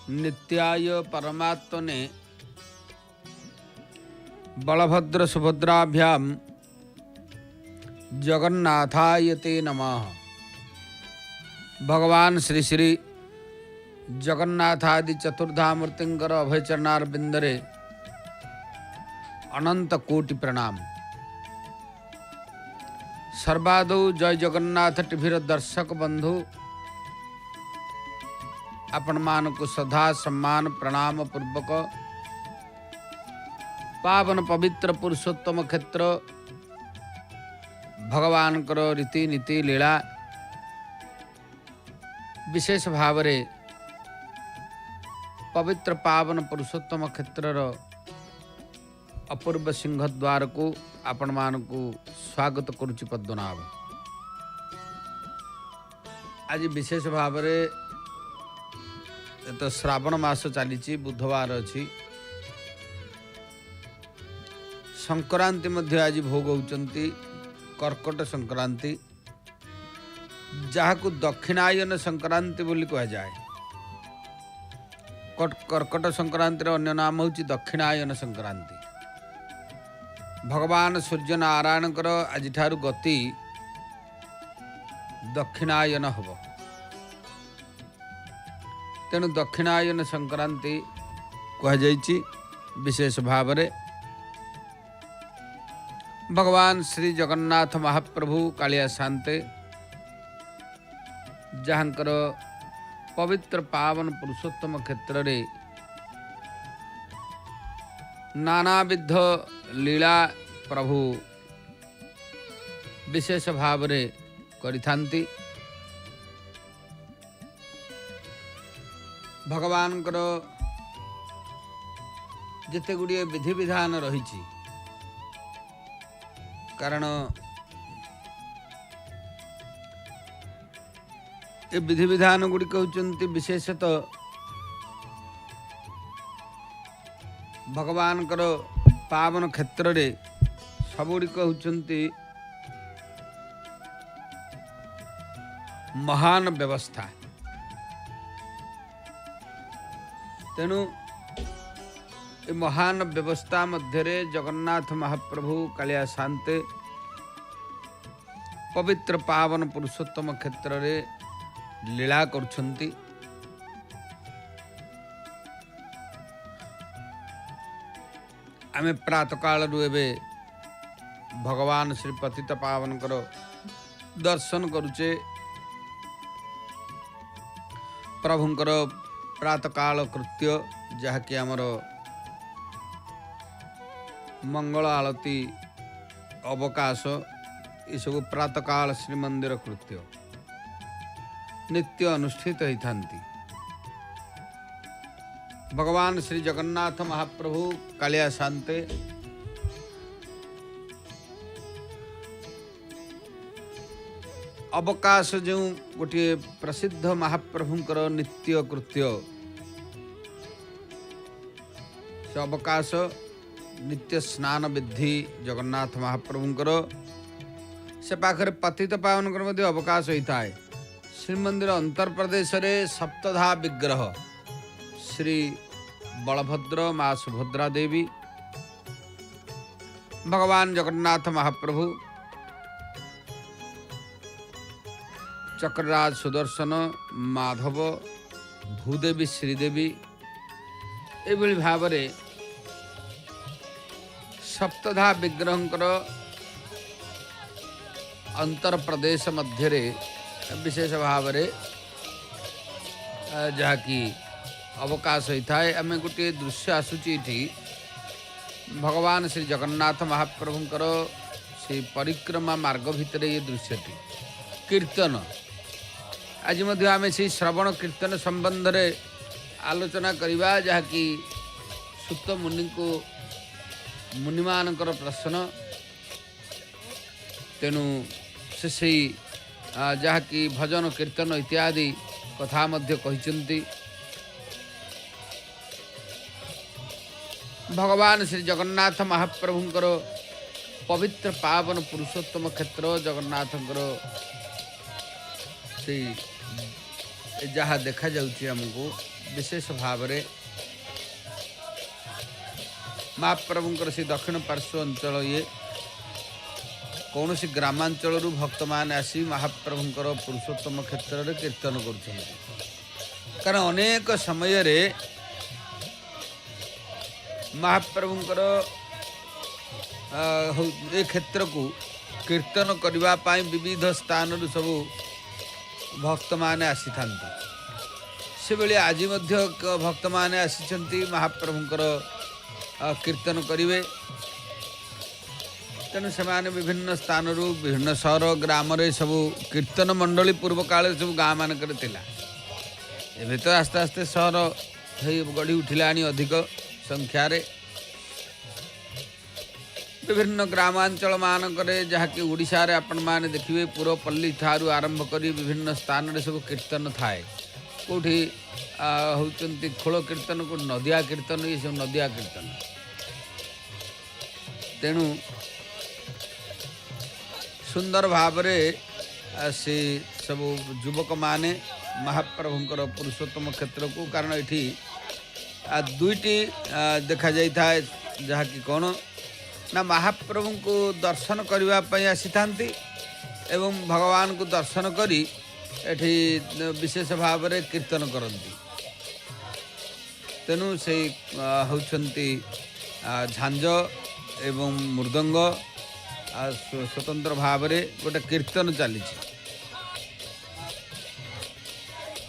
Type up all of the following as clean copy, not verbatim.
नित्याय परमात्मने बलभद्र सुभद्राभ्याम जगन्नाथाय ते नमः। भगवान श्री श्री जगन्नाथादि चतुर्धामूर्तिंकर अभयचरणार बिंदरे अनंत कोटि प्रणाम। सर्वादौ जय जगन्नाथ टीभीर दर्शक बंधु आपण मान को सदा सम्मान प्रणाम पूर्वक पावन पवित्र पुरुषोत्तम क्षेत्र भगवान करो रीति नीति लीला विशेष भाव रे पवित्र पावन पुरुषोत्तम क्षेत्रर अपूर्व सिंह द्वार को आपण मान को स्वागत करुच्ची पद्मनाभ। आज विशेष भाव रे तो श्रावण मास चली बुधवार अच्छी संक्रांति मध्य आज भोग होती कर्कट संक्रांति जहाँ को दक्षिणायन संक्रांति बोली कह जाए। कर्कट संक्रांति अन्य नाम हूँ दक्षिणायन संक्रांति। भगवान सूर्य नारायण आज ठारू गति दक्षिणायन हब तेणु दक्षिणायन संक्रांति कह विशेष भाव रे भगवान श्री जगन्नाथ महाप्रभु कालिया शांते जहाँकर पवित्र पावन पुरुषोत्तम क्षेत्र रे नानाविध लीला प्रभु विशेष भाव रे करिथांती। भगवान जिते गुड़िए विधि विधान रही कारण ये विधि विधान गुड़िक होती विशेषतः भगवान पावन क्षेत्र रे सबुड़िक होती महान व्यवस्था। तेणु ये महान व्यवस्था मध्य जगन्नाथ महाप्रभु कालिया शांते पवित्र पावन पुरुषोत्तम क्षेत्र रे लीला करुछंती। आमे प्रातः काल एवं भगवान श्री पतित पावन दर्शन करुचे। प्रभुंकर प्रातः काल कृत्य जहाँकि आमर मंगल आलती अवकाश ये सब प्रातः काल श्रीमंदिर कृत्य नित्य अनुष्ठित होती। भगवान श्री जगन्नाथ महाप्रभु कालिया शांते अवकाश जो गोटे प्रसिद्ध महाप्रभुंकर नित्य कृत्य से अवकाश नित्य स्नान विधि जगन्नाथ महाप्रभुंकर से पाखरे पतित पावनकर मध्य अवकाश होता है। श्रीमंदिर अंतर प्रदेश रे सप्तधा विग्रह श्री बलभद्र माँ सुभद्रा देवी भगवान जगन्नाथ महाप्रभु चक्रराज सुदर्शन माधव भूदेवी श्रीदेवी एभली भाव रे सप्तधा विग्रहंकर अंतर प्रदेश मध्य रे विशेष भाव रे जहाँ की अवकाश होता है। आम गोटे दृश्य आसूची भगवान श्री जगन्नाथ महाप्रभुंकर से परिक्रमा मार्ग भितर ये दृश्यटी कीर्तन आज मध्य आम से श्रवण कीर्तन संबंध रे आलोचना करवा जहाँ की सुत मुनि को मुनिमानकर प्रश्न तेणु से जहाँ की भजन कीर्तन इत्यादि कथा मध्य कहिचंती। भगवान श्री जगन्नाथ महाप्रभुंकर पवित्र पावन पुरुषोत्तम क्षेत्र जगन्नाथंकर से जहाँ देखा जाउची हमको विशेष भाव में महाप्रभुंकर से दक्षिण पार्श्व अंचल ये कौन सी ग्रामांचल भक्त मान आसी महाप्रभुंकर पुरुषोत्तम क्षेत्र में कीर्तन कर कारण अनेक समय रे महाप्रभुंकर ए क्षेत्र को कीर्तन करने विविध स्थान सब भक्त माने आसी था से बेले आज भक्त माने आसी महाप्रभुंकर कीर्तन करिवे तेणु से विभिन्न स्थान विभिन्न सहर ग्राम रे सब कीर्तन मंडली पूर्व काल सब गाँ मानक एवं तो आस्ते आस्ते सहर गढ़ी उठिला अधिक संख्यार विभिन्न ग्रामांचल मानक जहाँकि ओडिशा रे आपण माने देखिए पुरपल्ली ठारू आरंभ कर विभिन्न स्थान रे सब कीर्तन थाए कौटी होती खोल कीर्तन को नदिया कीर्तन ये सब नदिया कीर्तन तेणु सुंदर भाव से सब युवक माने महाप्रभुंकर पुरुषोत्तम क्षेत्र को कारण ये दुईटी देखा जाता है जहाँ कि कौन ना महाप्रभु को दर्शन करने आसी था एवं भगवान को दर्शन करी एठी विशेष भाव में कीर्तन करती तेणु से होती झांझ एवं मृदंग स्वतंत्र भाव में गोटे कीर्तन चली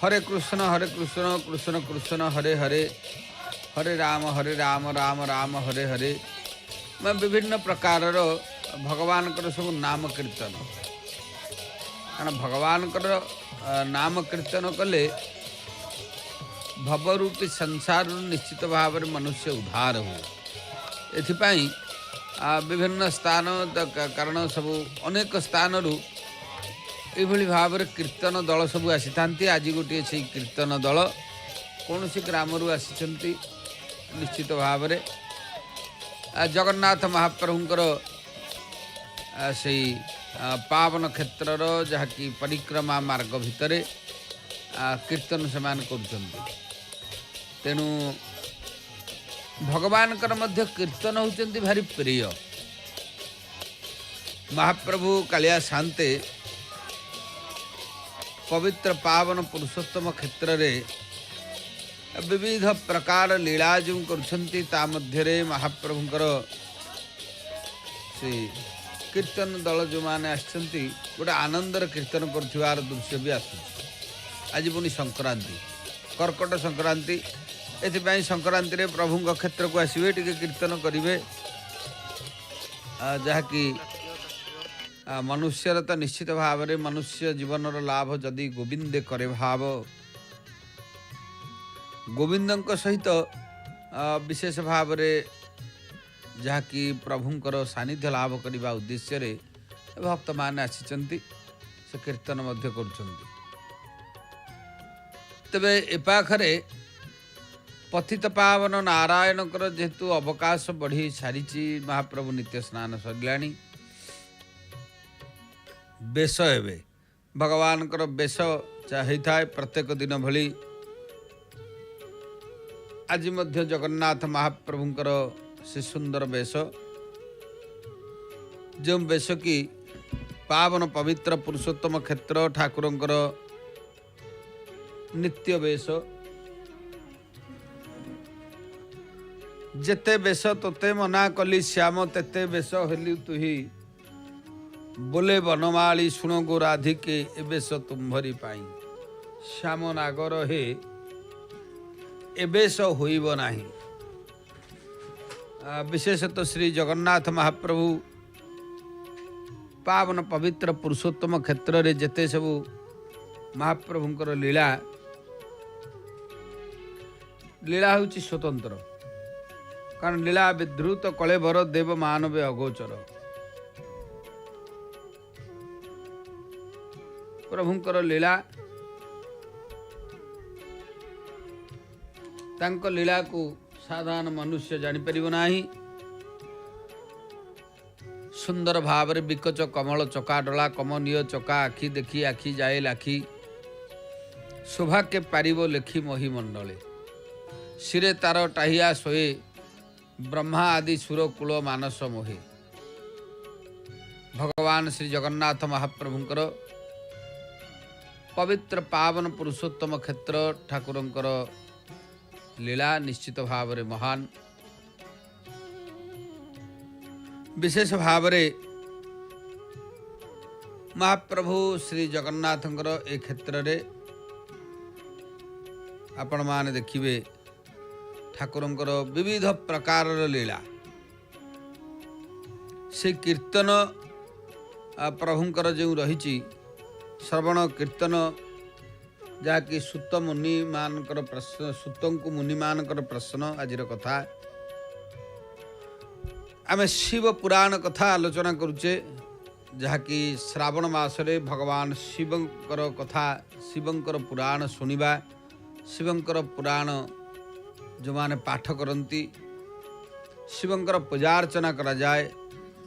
हरे कृष्ण कृष्ण कृष्ण हरे हरे हरे राम राम राम हरे हरे मैं विभिन्न प्रकार भगवान सब नाम कीर्तन कारण भगवान नाम कीर्तन कले भवरूपी संसार निश्चित भाव में मनुष्य उद्धार हो एथिपाई विभिन्न स्थान कारण सब अनेक स्थान ये भाव में कीर्तन दल सब आसी था आज गोटे से कीर्तन दल कौन सी ग्राम आसी निश्चित भाव में जगन्नाथ महाप्रभुंकर से पावन क्षेत्र जहाँकि परिक्रमा मार्ग भितर कीर्तन से कर तेणु भगवान कीर्तन होती भारी प्रिय महाप्रभु कालिया शांते पवित्र पावन पुरुषोत्तम क्षेत्र में विविध प्रकार लीला जो कर महाप्रभुंकर से कीर्तन दल जो मैंने गोटे आनंदर कीर्तन कर दृश्य भी आस आज पुणी संक्रांति कर्कट संक्रांति एथिपाई संक्रांति रे प्रभु क्षेत्र को आसवे टी कीर्तन करेंगे जहाँकि मनुष्यर तो निश्चित भाव में मनुष्य जीवन लाभ जदि गोविंदे करे भाव गोविंद सहित विशेष भाव में जहाँकि प्रभुंकर सानिध्य लाभ करने उद्देश्य रे भक्त मान आसी से कीर्तन कर तेबे ए पाखरे पतित पावन नारायणकर जेहेतु अवकाश बढ़ी सारी महाप्रभु नित्य स्नान सरलाणी बेश हे भगवान बेश होता है प्रत्येक दिन भली आज मध्य जगन्नाथ महाप्रभुंकर से सुंदर बेश जो बेश की पावन पवित्र पुरुषोत्तम क्षेत्र ठाकुरंकर नित्य बेश जेते बेश तोते मना कली श्याम तेते बेश हेलु तुही बोले बनमाली शुण गो राधिके ए बेश तुम्भरी पाई श्याम नागर हे ए बेश होइब नाही। विशेषतः श्री जगन्नाथ महाप्रभु पावन पवित्र पुरुषोत्तम क्षेत्र रे जेते सबु महाप्रभुंकर लीला लीला होची स्वतंत्र कारण लीला विद्रुत कलेवर देव मानवे अगोचर प्रभुंकर लीला तांको लीला को साधारण मनुष्य जानी परिबो नाही। सुंदर भाव रे बिकच कमल चका डला कमनीय चका आखि देखी आखि जाए लाखी शोभा के पारिबो लेखी मही मंडले ଶିରେ ତାର ଟାହିଆ ଶୋଏ ବ୍ରହ୍ମା ଆଦି ସୁର କୂଳ ମାନସ ମୋହେ। ଭଗବାନ ଶ୍ରୀ ଜଗନ୍ନାଥ ମହାପ୍ରଭୁଙ୍କର ପବିତ୍ର ପାବନ ପୁରୁଷୋତ୍ତମ କ୍ଷେତ୍ର ଠାକୁରଙ୍କର ଲୀଳା ନିଶ୍ଚିତ ଭାବରେ ମହାନ। ବିଶେଷ ଭାବରେ ମହାପ୍ରଭୁ ଶ୍ରୀ ଜଗନ୍ନାଥଙ୍କର ଏ କ୍ଷେତ୍ରରେ ଆପଣମାନେ ଦେଖିବେ ଠାକୁରଙ୍କର ବିବିଧ ପ୍ରକାରର ଲୀଳା। ସେ କୀର୍ତ୍ତନ ପ୍ରଭୁଙ୍କର ଯେଉଁ ରହିଛି ଶ୍ରବଣ କୀର୍ତ୍ତନ, ଯାହାକି ସୁତ ମୁନିମାନଙ୍କର ପ୍ରଶ୍ନ, ସୁତଙ୍କୁ ମୁନିମାନଙ୍କର ପ୍ରଶ୍ନ ଆଜିର କଥା। ଆମେ ଶିବ ପୁରାଣ କଥା ଆଲୋଚନା କରୁଛେ, ଯାହାକି ଶ୍ରାବଣ ମାସରେ ଭଗବାନ ଶିବଙ୍କର କଥା, ଶିବଙ୍କର ପୁରାଣ ଶୁଣିବା, ଶିବଙ୍କର ପୁରାଣ ଯେଉଁମାନେ ପାଠ କରନ୍ତି, ଶିବଙ୍କର ପୂଜାର୍ଚ୍ଚନା କରାଯାଏ,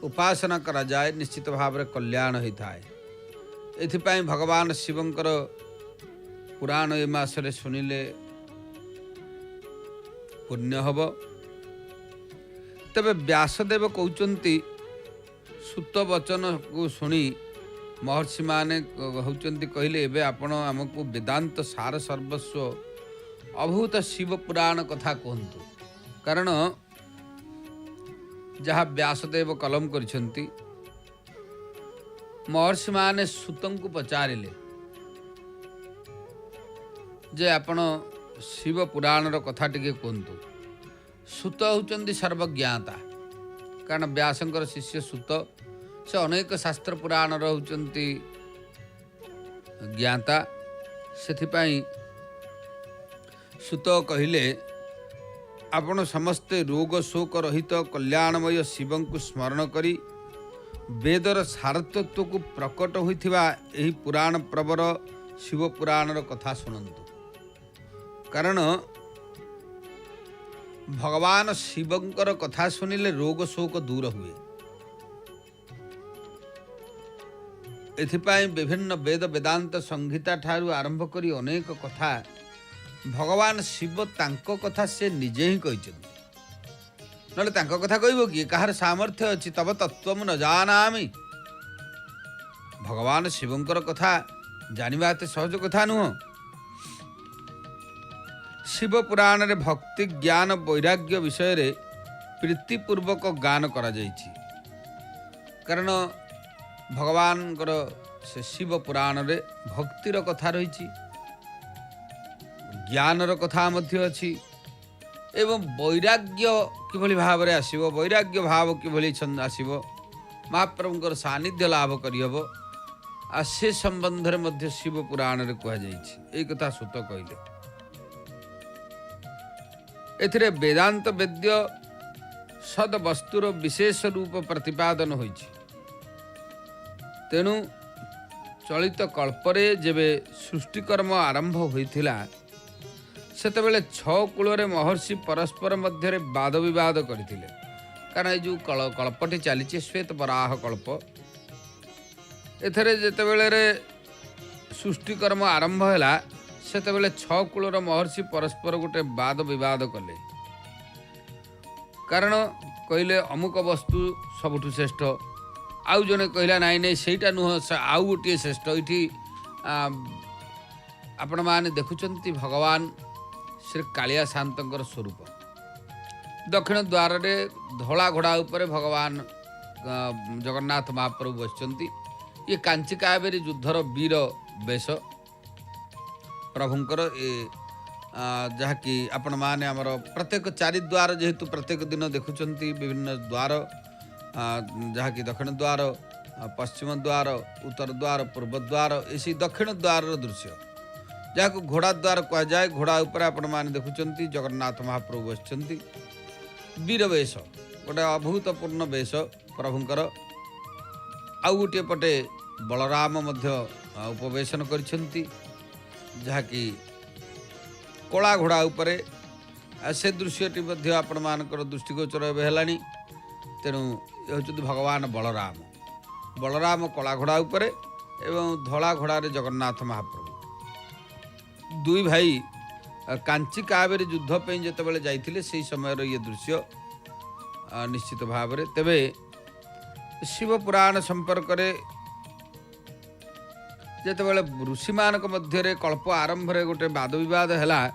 ଉପାସନା କରାଯାଏ, ନିଶ୍ଚିତ ଭାବରେ କଲ୍ୟାଣ ହୋଇଥାଏ। ଏଥିପାଇଁ ଭଗବାନ ଶିବଙ୍କର ପୁରାଣ ଏ ମାସରେ ଶୁଣିଲେ ପୁଣ୍ୟ ହେବ। ତେବେ ବ୍ୟାସଦେବ କହୁଛନ୍ତି, ସୁତ ବଚନକୁ ଶୁଣି ମହର୍ଷିମାନେ ହେଉଛନ୍ତି କହିଲେ, ଏବେ ଆପଣ ଆମକୁ ବେଦାନ୍ତ ସାର ସର୍ବସ୍ୱ ଅଭୂତ ଶିବ ପୁରାଣ କଥା କୁହନ୍ତୁ। କାରଣ ଯାହା ବ୍ୟାସଦେବ କଲମ କରିଛନ୍ତି, ମହର୍ଷିମାନେ ସୁତଙ୍କୁ ପଚାରିଲେ ଯେ ଆପଣ ଶିବ ପୁରାଣର କଥା ଟିକେ କୁହନ୍ତୁ। ସୁତ ହେଉଛନ୍ତି ସର୍ବଜ୍ଞାତା, କାରଣ ବ୍ୟାସଙ୍କର ଶିଷ୍ୟ ସୁତ, ସେ ଅନେକ ଶାସ୍ତ୍ର ପୁରାଣର ହେଉଛନ୍ତି ଜ୍ଞାତା। ସେଥିପାଇଁ ସୁତ କହିଲେ, ଆପଣ ସମସ୍ତେ ରୋଗ ଶୋକ ରହିତ କଲ୍ୟାଣମୟ ଶିବଙ୍କୁ ସ୍ମରଣ କରି ବେଦର ସାରତତ୍ୱକୁ ପ୍ରକଟ ହୋଇଥିବା ଏହି ପୁରାଣ ପ୍ରବର ଶିବ ପୁରାଣର କଥା ଶୁଣନ୍ତୁ। କାରଣ ଭଗବାନ ଶିବଙ୍କର କଥା ଶୁଣିଲେ ରୋଗ ଶୋକ ଦୂର ହୁଏ। ଏଥିପାଇଁ ବିଭିନ୍ନ ବେଦ ବେଦାନ୍ତ ସଂହିତା ଠାରୁ ଆରମ୍ଭ କରି ଅନେକ କଥା ଭଗବାନ ଶିବ ତାଙ୍କ କଥା ସେ ନିଜେ ହିଁ କହିଛନ୍ତି। ନହେଲେ ତାଙ୍କ କଥା କହିବ କିଏ? କାହାର ସାମର୍ଥ୍ୟ ଅଛି? ତବ ତତ୍ତ୍ୱ ମୁଁ ନ ଜାନାମି। ଭଗବାନ ଶିବଙ୍କର କଥା ଜାଣିବା ଏତେ ସହଜ କଥା ନୁହଁ। ଶିବ ପୁରାଣରେ ଭକ୍ତି ଜ୍ଞାନ ବୈରାଗ୍ୟ ବିଷୟରେ ପ୍ରୀତିପୂର୍ବକ ଗାନ କରାଯାଇଛି। କାରଣ ଭଗବାନଙ୍କର ସେ ଶିବ ପୁରାଣରେ ଭକ୍ତିର କଥା ରହିଛି, ଜ୍ଞାନର କଥା ମଧ୍ୟ ଅଛି, ଏବଂ ବୈରାଗ୍ୟ କିଭଳି ଭାବରେ ଆସିବ, ବୈରାଗ୍ୟ ଭାବ କିଭଳି ଆସିବ, ମହାପ୍ରଭୁଙ୍କର ସାନ୍ନିଧ୍ୟ ଲାଭ କରିହେବ, ଆଉ ସେ ସମ୍ବନ୍ଧରେ ମଧ୍ୟ ଶିବ ପୁରାଣରେ କୁହାଯାଇଛି। ଏଇ କଥା ସୁତ କହିଲେ। ଏଥିରେ ବେଦାନ୍ତ ବେଦ୍ୟ ସଦବସ୍ତୁର ବିଶେଷ ରୂପ ପ୍ରତିପାଦନ ହୋଇଛି। ତେଣୁ ଚଳିତ କଳ୍ପରେ ଯେବେ ସୃଷ୍ଟିକର୍ମ ଆରମ୍ଭ ହୋଇଥିଲା, ସେତେବେଳେ 6 କୂଳରେ ମହର୍ଷି ପରସ୍ପର ମଧ୍ୟରେ ବାଦ ବିବାଦ କରିଥିଲେ। କାରଣ ଏଇ ଯେଉଁ କଳ୍ପଟି ଚାଲିଛି ଶ୍ଵେତ ବରାହ କଳ୍ପ, ଏଥିରେ ଯେତେବେଳେ ସୃଷ୍ଟିକର୍ମ ଆରମ୍ଭ ହେଲା, ସେତେବେଳେ 6 କୂଳର ମହର୍ଷି ପରସ୍ପର ଗୋଟେ ବାଦ ବିବାଦ କଲେ। କାରଣ କହିଲେ ଅମୁକ ବସ୍ତୁ ସବୁଠୁ ଶ୍ରେଷ୍ଠ, ଆଉ ଜଣେ କହିଲା ନାଇଁ ନାଇଁ ସେଇଟା ନୁହଁ, ଆଉ ଗୋଟିଏ ଶ୍ରେଷ୍ଠ। ଏଇଠି ଆପଣମାନେ ଦେଖୁଛନ୍ତି ଭଗବାନ ଶ୍ରୀ କାଳିଆ ଶାନ୍ତଙ୍କର ସ୍ୱରୂପ। ଦକ୍ଷିଣ ଦ୍ୱାରରେ ଧଳା ଘୋଡ଼ା ଉପରେ ଭଗବାନ ଜଗନ୍ନାଥ ମହାପ୍ରଭୁ ବସିଛନ୍ତି। ଇଏ କାଞ୍ଚି କାବେରୀ ଯୁଦ୍ଧର ବୀର ବେଶ ପ୍ରଭୁଙ୍କର। ଯାହାକି ଆପଣମାନେ ଆମର ପ୍ରତ୍ୟେକ 4 ଦ୍ୱାର, ଯେହେତୁ ପ୍ରତ୍ୟେକ ଦିନ ଦେଖୁଛନ୍ତି ବିଭିନ୍ନ ଦ୍ୱାର, ଯାହାକି ଦକ୍ଷିଣ ଦ୍ୱାର, ପଶ୍ଚିମ ଦ୍ୱାର, ଉତ୍ତର ଦ୍ୱାର, ପୂର୍ବ ଦ୍ୱାର, ଏସବୁ ଦକ୍ଷିଣ ଦ୍ୱାରର ଦୃଶ୍ୟ, ଯାହାକୁ ଘୋଡ଼ା ଦ୍ୱାର କୁହାଯାଏ। ଘୋଡ଼ା ଉପରେ ଆପଣମାନେ ଦେଖୁଛନ୍ତି ଜଗନ୍ନାଥ ମହାପ୍ରଭୁ ବସିଛନ୍ତି। ବୀର ବେଶ, ଗୋଟେ ଅଭୂତପୂର୍ଣ୍ଣ ବେଶ ପ୍ରଭୁଙ୍କର। ଆଉ ଗୋଟିଏ ପଟେ ବଳରାମ ମଧ୍ୟ ଉପବେଶନ କରିଛନ୍ତି, ଯାହାକି କଳା ଘୋଡ଼ା ଉପରେ। ସେ ଦୃଶ୍ୟଟି ମଧ୍ୟ ଆପଣମାନଙ୍କର ଦୃଷ୍ଟିଗୋଚର ଏବେ ହେଲାଣି। ତେଣୁ ଏ ହେଉଛନ୍ତି ଭଗବାନ ବଳରାମ। ବଳରାମ କଳା ଘୋଡ଼ା ଉପରେ ଏବଂ ଧଳା ଘୋଡ଼ାରେ ଜଗନ୍ନାଥ ମହାପ୍ରଭୁ। 2 ଭାଇ कांची कावेरी युद्ध पे जितेबाला जाइथिले से समय ये दृश्य निश्चित भाव में। तेबे शिव पुराण संपर्क में जितेबाला ऋषि मानक मध्य कल्प आरंभ रे गोटे वाद विवाद है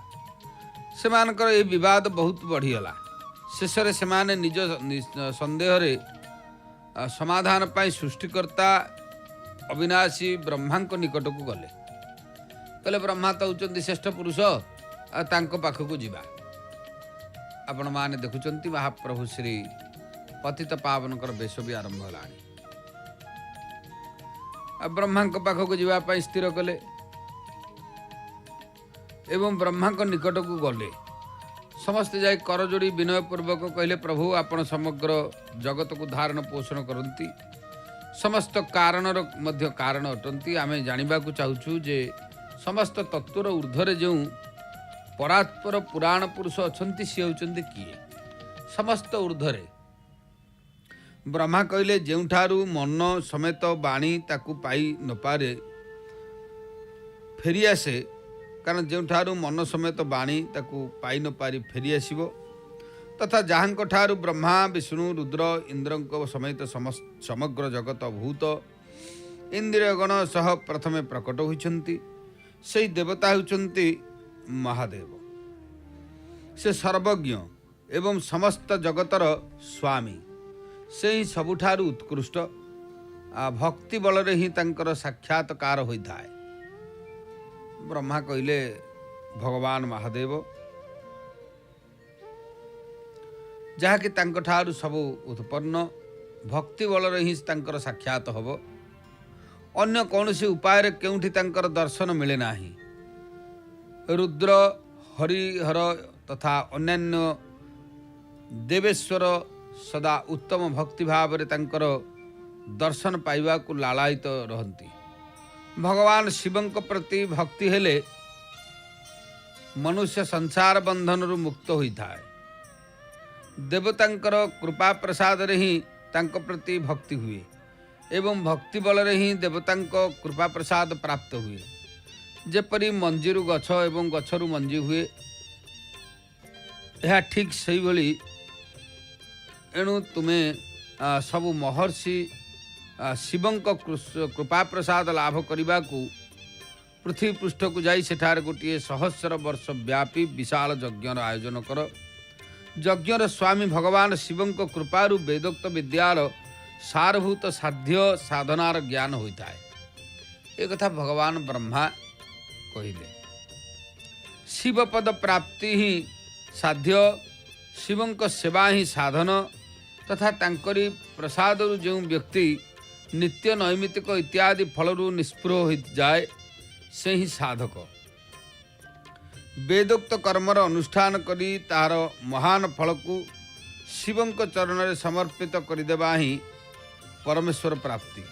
से विवाद बहुत बढ़ीगला। शेष में से निज संदेह रे समाधान पाई सृष्टिकर्ता अविनाशी ब्रह्मा निकट को गले। कहले ब्रह्मा तो होउचंती श्रेष्ठ पुरुष तांको पाखक जीवा। आपण माने देखुचंती महाप्रभु श्री पतित पावनकर बेश भी आरंभ होलानी। ब्रह्मा पाखक जीवा पाई स्थिर कले एवं ब्रह्मा निकट को गले। समस्ते जाई कर जोड़ी विनय पूर्वक कहले प्रभु आपण समग्र जगत को धारण पोषण करती, समस्त कारणर मध्य कारण अटंती। आमे जानिबा को चाहूछु जे समस्त तत्वर ऊर्ध्वरे जो परात्पर पुराण पुरुष अछंती सी होचंती किए। समस्त ऊर्ध्वरे ब्रह्मा कहले जेउठारू मन समेत बाणी ताकू पाई न पारे फेरी आसे, कारण जेउठारू मन समेत बाणी ताकू पाई न पारी फेरी आसीबो, तथा जहांक ठारू ब्रह्मा विष्णु रुद्र इंद्रंक समेत समग्र जगत भूत इंद्रियगण सह प्रथमे प्रकट होइछंती से देवता होइछंती महादेव। से सर्वज्ञ एवं समस्त जगतर स्वामी, से ही सबुठारू उत्कृष्ट। भक्ति बल रे ही तांकर साक्षात्कार होता है। ब्रह्मा कहले भगवान महादेव जहाँकि तांको ठारू सबु उत्पन्न, भक्ति बल रे ही तांकर साक्षात हब। अन्य कौनसी उपाय रे केउठी तांकर दर्शन मिले नाही। रुद्र हरिहर तथा अन्यान्य देवेश्वर सदा उत्तम भक्ति भाव रे तांकर दर्शन पाइबा को लालायित रहंती। भगवान शिवंक प्रति भक्ति हेले मनुष्य संसार बंधन रु मुक्त होता है। देवतांकर कृपा प्रसाद रे ही तांको प्रति भक्ति हुए एवं भक्ति बल रे ही देवतांक कृपा प्रसाद प्राप्त हुए। जेपरी मंजीरु गछ एवं गछरु मंजी हुए, यह ठीक सही भली। एणु तुमे सबु महर्षि शिवंक कृपा प्रसाद लाभ करने को पृथ्वी पृष्ठ को जाई सेठार गोटे सहस्र वर्ष व्यापी विशाल यज्ञर आयोजन कर। यज्ञर स्वामी भगवान शिवंक कृपारु वेदोक्त विद्यार सारभूत साध्य साधनार ज्ञान होता है। एक कथा भगवान ब्रह्मा कहले शिवपद प्राप्ति ही साध्य, शिवंक सेवा ही साधन, तथा तांकरी प्रसाद जो व्यक्ति नित्य नैमित्तिक इत्यादि फलरू निष्पृह हो जाए से ही साधक। वेदोक्त कर्मर अनुष्ठान करी तार महान फल को शिवंक चरण रे समर्पित करदेवा ही परमेश्वर प्राप्ति।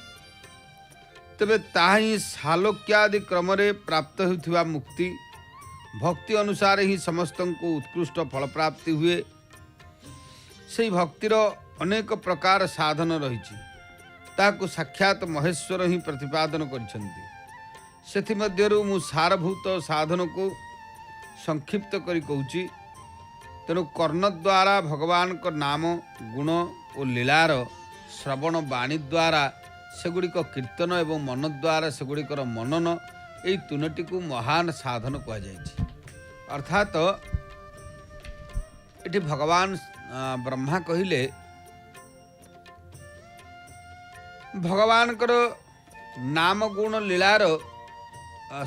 तेबे ताही सालोक्यादि क्रम रे प्राप्त होथिबा मुक्ति भक्ति अनुसार ही समस्त को उत्कृष्ट फल प्राप्ति हुए। से भक्तिर अनेक प्रकार साधन रही ताकू साक्षात महेश्वर ही प्रतिपादन करिसेंती। सेथिमध्यरु मु सारभूत साधन को संक्षिप्त करी कहूची। तेणु कर्ण द्वारा भगवान को नाम गुण और लीलार श्रवण वाणी द्वारा सेगुड़िक कीर्तन एवं मन द्वारा सेगुड़िकर मनन, यही तीनोटी को महान साधन कहुଯାଇଛି। अर्थात ये भगवान ब्रह्मा कहले भगवान नाम गुण लीलार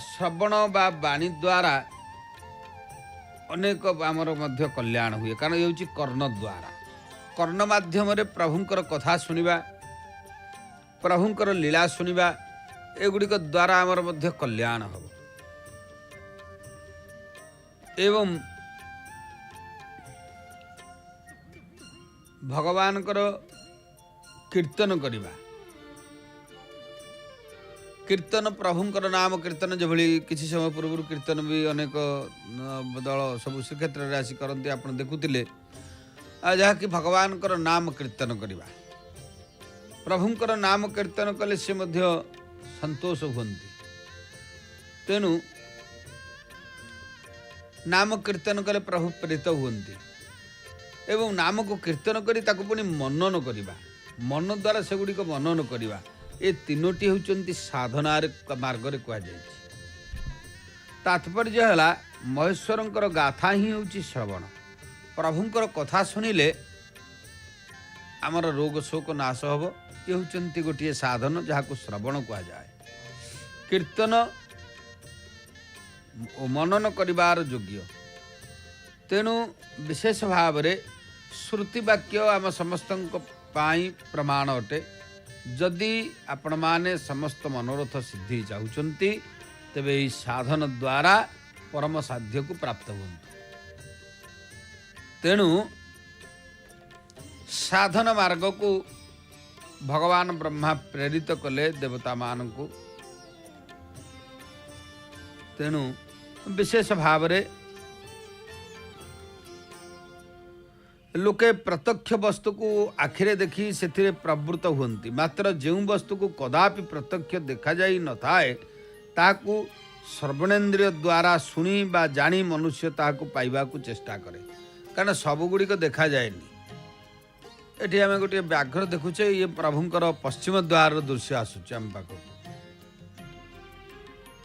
श्रवण बा वाणी द्वारा अनेक आमर मध्य कल्याण हुए। कारण ये कर्ण द्वारा, कर्ण माध्यम प्रभुंकर कथा शुणा, प्रभुंकर लीला शुणा, एगुड़िक द्वारा आमर मध्य कल्याण हो। एवं भगवानकर कीर्तन करवा, कीर्तन प्रभुंकर नाम कीर्तन जो भली किसी समय पूर्व कीर्तन भी अनेक दल सब श्रीक्षेत्र में आसी करते आप देखुले। जहाँकि भगवान नाम कीर्तन करवा, प्रभुंकर नाम कीर्तन कले से मध्य संतोष हुंती। तेणु नाम कीर्तन कले प्रभु प्रेरित हुअन्ति एवं नाम को कीर्तन करी ताकु पुणी मनन करिबा मन द्वारा सेगुड़िक मनन करिबा ए तीनोटी होउचन्ति साधना मार्ग रे कुआ जायछि। तात्पर्य है महेश्वरंकर गाथा ही होउछि श्रवण। प्रभुंकर कथा सुनिले आमर रोग शोक नाश हब। ये होउचन्ति गोटे साधन जहाँ को श्रवण कुआ जाए। कीर्तन मनन करिबार योग्य। तेणु विशेष भाव रे श्रुति वाक्य आम समस्त पाई प्रमाण अटे। जदि आपण माने समस्त मनोरथ सिद्धि चाहूचंती तेबे ई साधन द्वारा परम साध्य को प्राप्त हुंतु। तेणु साधन मार्ग को भगवान ब्रह्मा प्रेरित कले देवता मान को। तेणु विशेष भाव रे लोके प्रत्यक्ष वस्तु को आखिरे देखी से प्रवृत्त हुंती। मात्र जो वस्तु को कदापि प्रत्यक्ष देखा जाई न थाए ताकू सर्वणेन्द्रिय द्वारा शुणी बा जानी मनुष्य ताकू पाइबा को चेष्टा करे। कारण सबुगुड़िक देखा जाएनी। एठी आम गोटे व्याघ्र देखुचे। ये प्रभुंकर पश्चिम द्वार दृश्य आसुचे आम पाखक।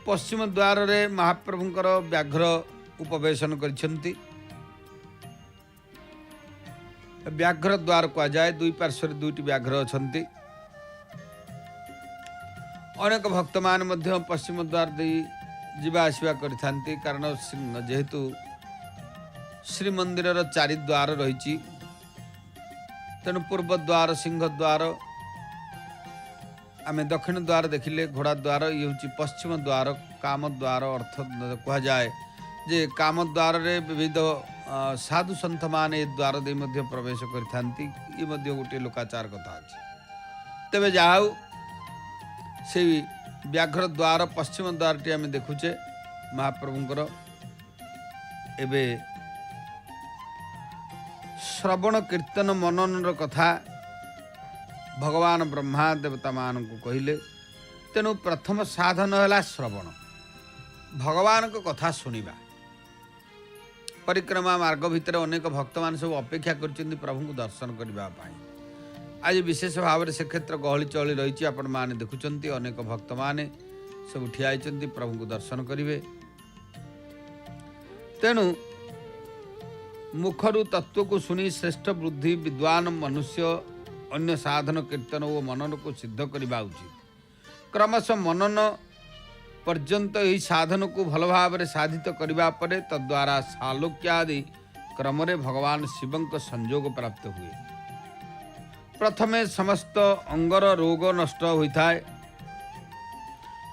पश्चिम द्वार रे महाप्रभुंकर व्याघ्र उपवेशन करिसेंती। व्याघ्र द्वार कह जाए। दुई पार्श्व दुईटी व्याघ्र अछंती। अनेक भक्त मान मध्य पश्चिम द्वार दे जीवा आसवा करिथांती। कारण जेहेतु श्रीमंदिर चारि द्वार रही। तेणु पूर्व द्वार सिंह द्वार आम दक्षिण द्वार देखिले घोड़ा द्वार। ये हूँ पश्चिम द्वार काम द्वार अर्थ कह जाए जे काम द्वार रे विविध साधु सन्थ मान ए द्वार दे मध्य प्रवेश करिथांती। ये मध्य गोटे लोकाचार कथा अछि। तेबे जाऊ से व्याघ्र द्वार पश्चिम द्वार टी आम देखुचे महाप्रभुंकर। एबे श्रवण कीर्तन मनन कथा भगवान ब्रह्मा देवता मान को कहिले। तेणु प्रथम साधन है श्रवण। भगवान को कथा सुनिबा। परिक्रमा मार्ग भितर अनेक भक्त मान सब अपेक्षा कर प्रभु को दर्शन करने। आज विशेष भाव में से क्षेत्र गहली चली रही। आपण मैंने देखुंत अनेक भक्त मैंने सब ठिया प्रभु को दर्शन करेंगे। तेणु मुखरु तत्व को सुनी श्रेष्ठ बुद्धि विद्वान मनुष्य अन्य साधन कीर्तन और मनन को सिद्ध करवा उचित। क्रमशः मनन पर्यंत यही साधन को भल भाव में साधित करने पर तद्वारा सालोक्यादि क्रम भगवान शिव संयोग प्राप्त हुए। प्रथमे समस्त अंगर रोग नष्ट होता है।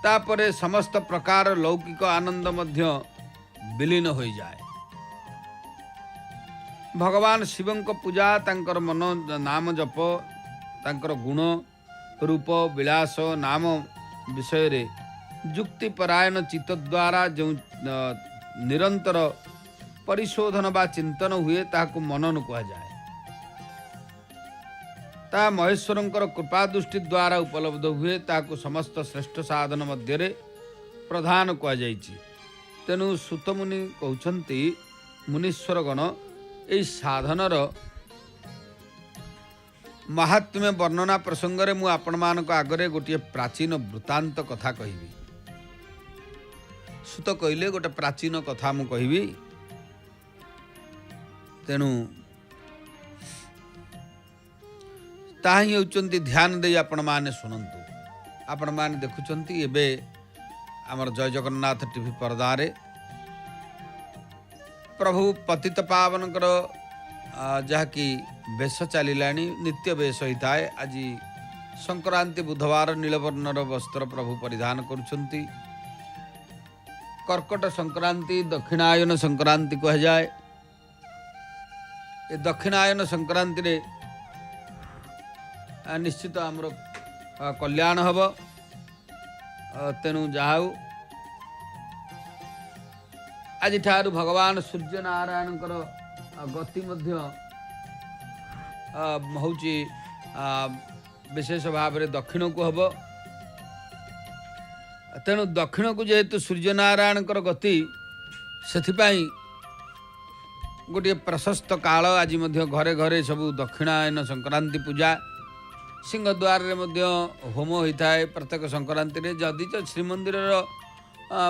तापरे समस्त प्रकार लौकिक आनंद मध्य विलीन हो जाए। भगवान शिव पूजा तांकर मन नाम जप तांकर गुण रूप विलास नाम विषय रे युक्तिपरायण चित्त द्वारा जो निरंतर परिशोधन बा चिंतन हुए ताकू मनन कहा जाए। ता महेश्वरंकर कृपा दृष्टि द्वारा उपलब्ध हुए ताकू समस्त श्रेष्ठ साधन मध्य रे प्रधान कहा जाइछि। तेणु सुतमुनि कहउछन्ति मुनीश्वर गण एई साधनर महात्म्य वर्णना प्रसंग रे मु आपण मानक आगरे गोटे प्राचीन वृत्तांत कथा कहिबी। सुत कहले गोटे प्राचीन कथा मु कहिबी। तेणु ताही होउचंती ध्यान दे आपण माने सुनंतु। आपण माने देखुचंती एबे हमर जय जगन्नाथ टीवी पर्दा रे प्रभु पतित पावनकर जहाँकि बेश चलिलानी नित्य बेश होता है। आज संक्रांति बुधवार नीलवर्णर वस्त्र प्रभु परिधान करुछंती। कर्कट संक्रांति दक्षिणायन संक्रांति कह जाए। ये दक्षिणायन संक्रांति रे निश्चित आमर कल्याण हब। तेणु जाऊ आज ठारू भगवान सूर्य नारायण गति मध्य होची विशेष भाव में दक्षिण को हब। तेणु दक्षिण को जेहेतु सूर्य नारायण गति से गोटे प्रशस्त काल आज घरे घरे सब दक्षिणायन संक्रांति पूजा सिंहद्वार में होम होता है प्रत्येक संक्रांति रे जदि तो श्रीमंदिर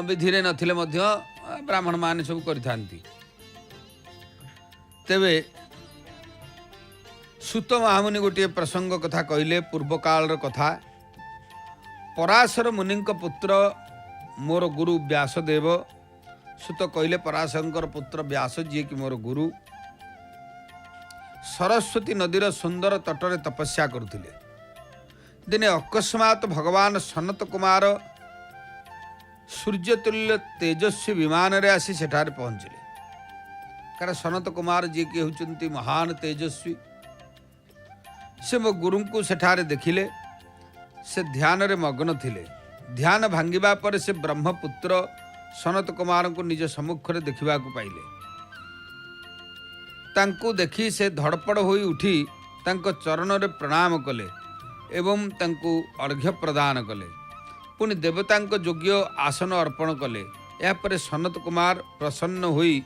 विधि रे नथिले ब्राह्मण मान सब करिथांती। तेबे सुत महामुनि गोटे प्रसंग कथा कहले पूर्व काल कथा। पराशर मुनि पुत्र मोर गुरु व्यासदेव। सुत कहले पराशर पुत्र व्यास जी कि मोर गुरु सरस्वती नदीर सुंदर तटरे तपस्या करुथिले। दिने अकस्मात भगवान सनत कुमार सूर्यतुल्य तेजस्वी विमान रे आसी सेठारे पहुँचले। कारण सनत कुमार जी के होचंती महान तेजस्वी। से मो गुरु को सेठारे देखिले। से ध्यान रे मग्न थिले। ध्यान भांगिबा पर से ब्रह्मपुत्र सनत कुमार को निज सम्मुख रे देखिबा को पाइले। तांको देखि से धड़पड़ होई उठी तांको चरण रे प्रणाम कले एवं तांको अर्घ्य प्रदान कले। पुनि देवतांको योग्य आसन अर्पण कले। या पर सनत कुमार प्रसन्न होई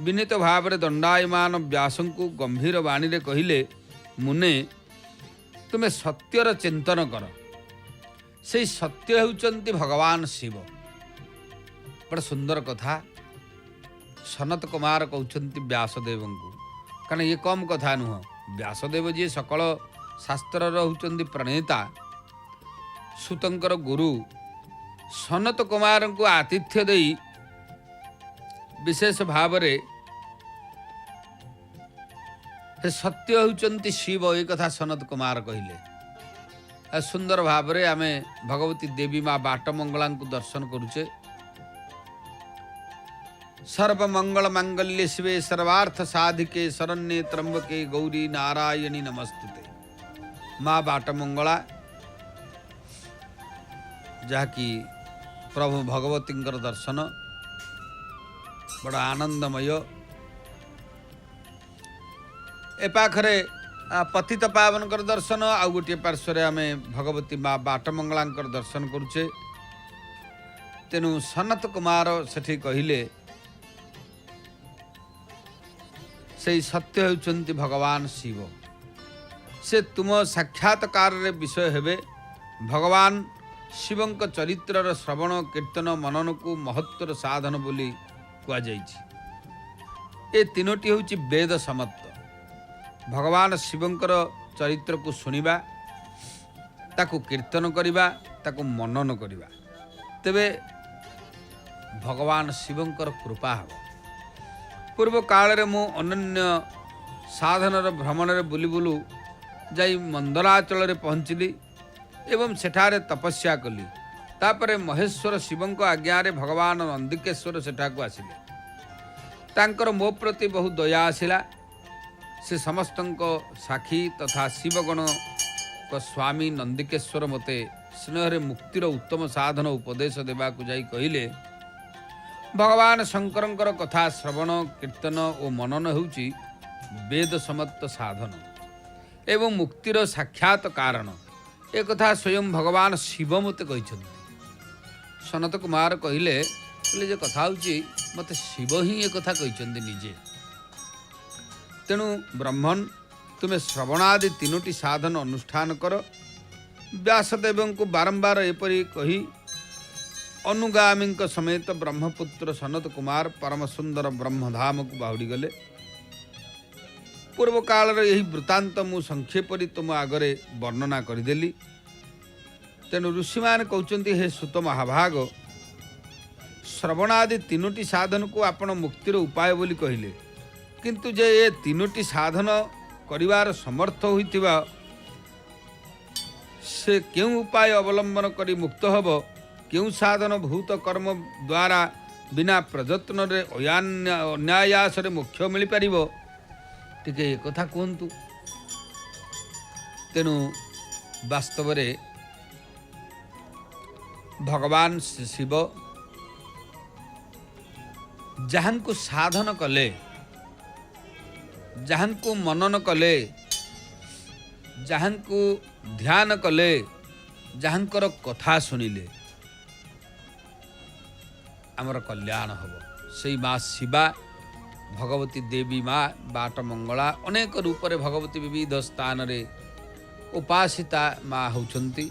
विनीत भाव रे दंडायमान व्यास को गंभीर वाणी रे कहिले, मुने तुमे सत्यर चिंतन कर। से सत्य होउचंती भगवान शिव। बड़ सुंदर कथा सनत कुमार कहउचंती व्यासदेव को। कारण ये कम कथा नुह। व्यासदेव जी सकल शास्त्र होउचंती प्रणेता सुतंकर गुरु। सनत कुमार को आतिथ्य देई विशेष भाव रे सत्य होउचंती शिव ये कथा सनत कुमार कहले। सुंदर भाव रे आमे भगवती देवी माँ बाटमंगला को दर्शन करुचे। सर्वमंगल मांगल्य शिवे सर्वार्थ साधिके शरण्ये त्र्यंबके गौरी नारायणी नमस्तुते। माँ बाटमंगला जहाँकि प्रभु भगवती दर्शन बड़ा आनंदमय। ए पाखरे पतित पावन दर्शन आउ गोटे पार्श्व आम भगवती माँ बाटमंगला दर्शन करुचे। तेणु सनत कुमार सेठी कहिले से सत्य होउचंती भगवान शिव। से तुम साक्षात्कार रे विषय हेबे। भगवान शिवंक चरित्रर श्रवण कीर्तन मनन को महत्वर साधन बोली कुआ जाइछि। ए तीनोटी होउछि वेद समत्त। भगवान शिवंकर चरित्र को सुनिबा, ताकू कीर्तन करिबा, ताकू मनन करिबा, तेबे भगवान शिवंकर कृपा हबो। पूर्व काल रे मु अनन्य साधनर भ्रमण रे बुली बुलू जाई मंदराचल रे पहुँचली एवं सेठारे तपस्या कली। तापरे महेश्वर शिवंक आज्ञा रे भगवान नंदिकेश्वर सेठाकू आसिले। तांकर मो प्रति बहुत दया आसिला। से समस्तंको साक्षी तथा शिवगण को स्वामी नंदिकेश्वर मते स्नेहरे मुक्तिर उत्तम साधन उपदेश देवा को जाई कहिले, भगवान शंकरंकर कथा श्रवण कीर्तन और मनन होउची वेद समत्त साधन एवं मुक्तिर साक्षात कारण। एक कथा स्वयं भगवान शिव मते कहिछन्ति। सनत कुमार कहिले जे कथा होउची मते शिव ही एक कथा कहिछन्ति निजे। तेणु ब्रह्मण तुम्हें श्रवणादि तीनोटी साधन अनुष्ठान कर। व्यासदेव को बारंबार एपरी कही अनुगामी समेत ब्रह्मपुत्र सनत कुमार परम सुंदर ब्रह्मधाम को बाहुड़ी गले। पूर्व काल यही वृत्तांत मु संक्षेपरी तुम आगरे वर्णना करदेली। तेणु ऋषि मान कहते हे सुत महाभाग, श्रवणादि तीनोटी साधन को आपण मुक्तिर उपाय बोली कहिले, किंतु जे ये तीनोटी साधन करिवार समर्थ होइतिबा से क्यों उपाय अवलंबन करी मुक्त हब, क्यों साधन भूत कर्म द्वारा बिना प्रयत्न रे अन्यायास रे मोक्ष मिल पारिबो, टिके ए कथा कहंतु। तेणु वास्तव रे भगवान शिव जहां को साधन कले, जहां को मनन कले, जहां को ध्यान कले, जहांकर कथा सुनिले आमर कल्याण हब। से माँ शिवा भगवती देवी माँ बाट मंगला अनेक रूप रे भगवती विविध स्थान रे उपासिता माँ होउछंती।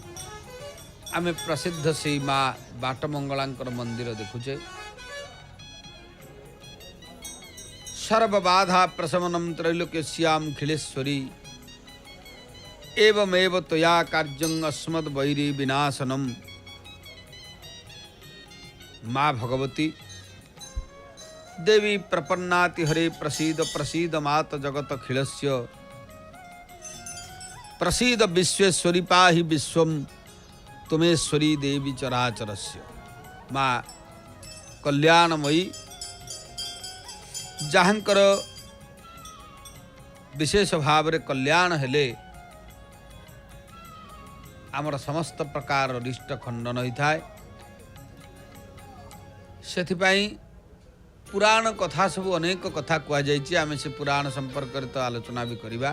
आमे प्रसिद्ध से माँ बाट मंगलांकर मंदिर देखुचे। सर्वबाधा प्रशमनम त्रैलोक्यस्याम खिलेश्वरी एवमेव त्वया कार्यं अस्मद् वैरी विनाशनम। माँ भगवती देवी प्रपन्नाति हरे प्रसीद प्रसीद मात जगत खिलस्य प्रसीद विश्वेश्वरी पाहि विश्वम तुमेश्वरी देवी चराचरस्य। माँ कल्याणमयी जहाँकर विशेष भाव रे कल्याण हेले आमर समस्त प्रकार रिष्ट खंडन होता है। सेथिपाई पुराण कथा सब अनेक कथा कह जाइए। आमे से पुराण संपर्क तो आलोचना भी करिबा।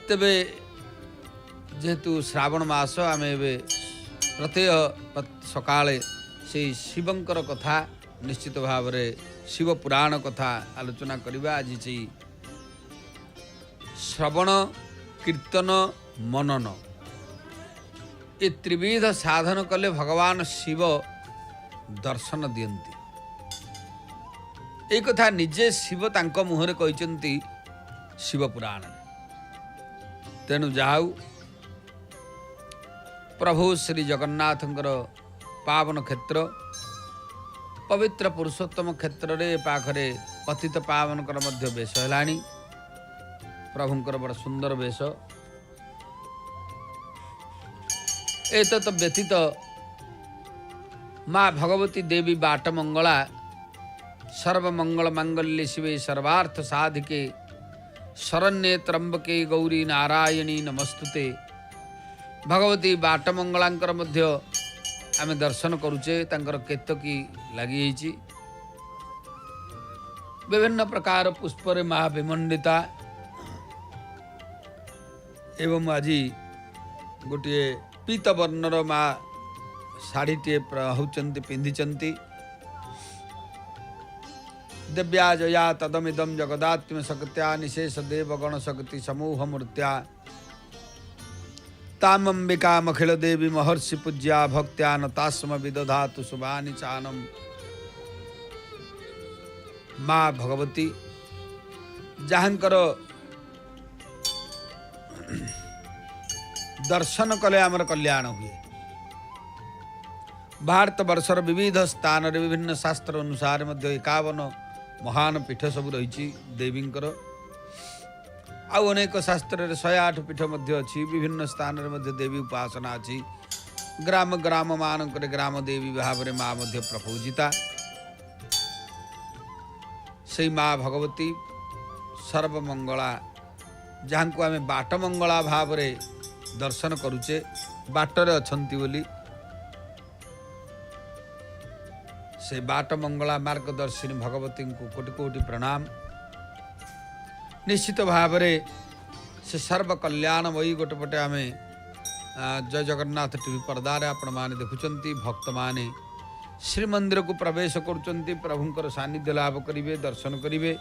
तेबे जेहेतु श्रावण मास आमे प्रत्येक सकाळे से शिवंकर कथा निश्चित भाव रे शिव पुराण कथा आलोचना करिबा। आज से श्रवण कीर्तन मनन ये त्रिविध साधन कले भगवान शिव दर्शन दियंती। एक कथा निजे शिव तांक मुहरे कहते शिव पुराण। तेणु जाऊ प्रभु श्री जगन्नाथंकर पावन क्षेत्र पवित्र पुरुषोत्तम क्षेत्र रे पाखरे पतित पावन कर मध्य वेश हेलानी। प्रभुंकर बड़ सुंदर वेश। एतत् व्यतीत माँ भगवती देवी बाट मंगला सर्वमंगल मांगल्ये शिवे सर्वार्थ साधिके शरण्ये त्र्यंबके गौरी नारायणी नमस्तुते। भगवती बाट मंगलांकर मध्य आमे दर्शन करुचे। तांकर केतकी लगी विभिन्न प्रकार पुष्पर माँ विमंडिता एवं आज गोटे पीत वर्णर माँ शाढ़ीटे होचंती पिंधिचंती। दिव्या जया तदमिदम जगदात्म शक्त्या निशेष देवगण शक्ति समूह मूर्त्या तामंबिकामखिल देवी महर्षि पूज्या भक्त्या नतास्म विदधातु शुभानि चानम। माँ भगवती जहाँकर दर्शन कले आमर कल्याण हुए। भारत वर्षर विविध स्थान रे विभिन्न शास्त्र अनुसार मध्य 51 महान पीठ सब रही देवींकर। आउ अनेक शास्त्र रे 108 पीठ मध्य अच्छी। विभिन्न स्थान रे मध्य देवी उपासना अच्छी। ग्राम ग्राम मानक ग्राम देवी भाव रे माँ मध्य प्रपूजिता। से माँ भगवती सर्वमंगला जहाँ को आम बाट मंगला भाव रे दर्शन करुचे। बाटरे अछंती बोली से बाट मंगला मार्गदर्शिनी भगवती को कोटि कोटि प्रणाम। निश्चित भाव रे से सर्व कल्याणमयी गोटेपटे आम जय जगन्नाथ टीवी पर्दार आपण माने देखुचंती। भक्त माने श्रीमंदिर को प्रवेश करुचंती। प्रभुंकर सानिध्य लाभ करिवे दर्शन करिवे।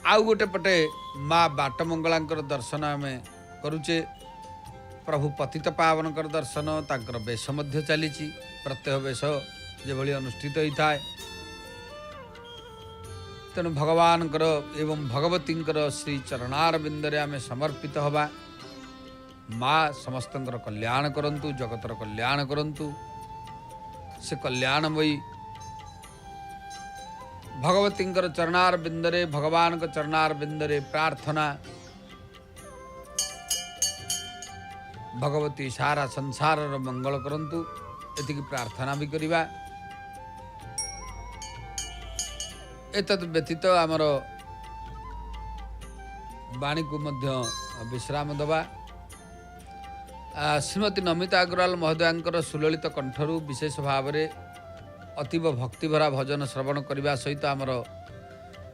आउ गोटे पटे माँ बाट मंगलांकर दर्शन आम करुचे। प्रभु पतित पावनकर दर्शन तांकर वेश मध्य चली। प्रत्यह वेश जेभली अनुष्ठित होता है। तेणु भगवानकर एवं भगवतींकर श्री चरणार बिंदरे आम समर्पित हवा। माँ समस्तंकर कल्याण करंतु जगतर कल्याण करंतु। से कल्याणमयी भगवतींकर चरणार बिंदरे भगवान का चरणार बिंदरे प्रार्थना। भगवती सारा संसार मंगल करंतु एति प्रार्थना भी करिबा। एतद व्यतीत आमर वाणी को मध्य विश्राम दबा। श्रीमती नमिता अग्रवाल महोदयांकर सुललित कंठरू विशेष भाव में अतीव भक्तिभरा भजन श्रवण करने सहित आमर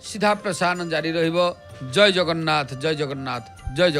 सीधा प्रसारण जारी रहिबो। जय जगन्नाथ जय जगन्नाथ जय जगन्नाथ।